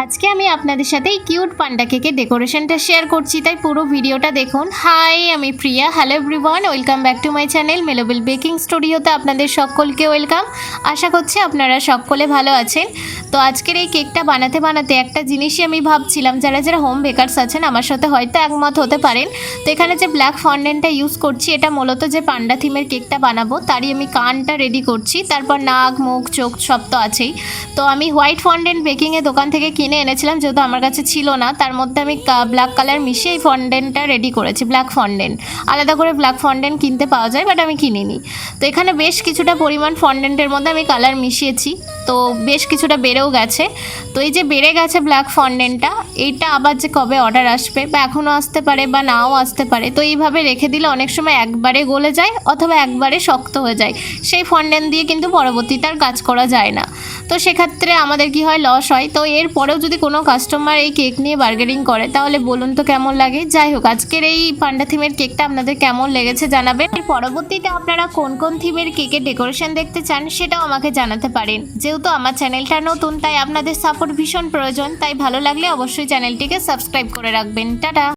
আজকে আমি আপনাদের সাথে এই কিউট পান্ডা কেকের ডেকোরেশনটা শেয়ার করছি, তাই পুরো ভিডিওটা দেখুন। হাই, আমি Priya. Hello everyone, welcome back to my channel মেলোবিল বেকিং স্টুডিওতে আপনাদের সকলকে ওয়েলকাম। আশা করছি আপনারা সকলে ভালো আছেন। তো আজকের এই কেকটা বানাতে বানাতে একটা জিনিসই আমি ভাবছিলাম, যারা যারা হোম বেকারস আছেন আমার সাথে হয়তো একমত হতে পারেন। তো এখানে যে ব্ল্যাক ফন্ডেন্টটা ইউজ করছি, এটা মূলত যে পান্ডা থিমের কেকটা বানাবো তারই আমি কানটা রেডি করছি, তারপর নাক, মুখ, চোখ সব তো আছেই। তো আমি হোয়াইট ফন্ডেন্ট বেকিংয়ের দোকান থেকে কিনে এনেছিলাম, যেহেতু আমার কাছে ছিল না। তার মধ্যে আমি ব্ল্যাক কালার মিশিয়ে এই ফন্ডেন্টটা রেডি করেছি। ব্ল্যাক ফন্ডেন্ট আলাদা করে ব্ল্যাক ফন্ডেন্ট কিনতে পাওয়া যায়, বাট আমি কিনিনি। তো এখানে বেশ কিছুটা পরিমাণ ফন্ডেন্টের মধ্যে আমি কালার মিশিয়েছি, তো বেশ কিছুটা বেড়েও গেছে। তো এই যে বেড়ে গেছে ব্ল্যাক ফন্ডেন্টটা, এইটা আবার যে কবে অর্ডার আসবে বা এখনও আসতে পারে বা নাও আসতে পারে। তো এইভাবে রেখে দিলে অনেক সময় একবারে গলে যায় অথবা একবারে শক্ত হয়ে যায়, সেই ফন্ডেন্ট দিয়ে কিন্তু পরবর্তীতে আর কাজ করা যায় না। তো সেক্ষেত্রে আমাদের কি হয়, লস হয়। তো এরপরেও যদি কোনো কাস্টমার এই কেক নিয়ে বার্গেনিং করে তাহলে বলুন তো কেমন লাগে। যাই হোক, আজকের এই পান্ডা থিমের কেকটা আপনাদের কেমন লেগেছে জানাবেন। এর পরবর্তীতে আপনারা কোন কোন থিমের কেকের ডেকোরেশন দেখতে চান সেটাও আমাকে জানাতে পারেন। যেহেতু আমার চ্যানেলটা নতুন, তাই আপনাদের সাপোর্ট ভীষণ প্রয়োজন। তাই ভালো লাগলে অবশ্যই চ্যানেলটিকে সাবস্ক্রাইব করে রাখবেন। টাটা।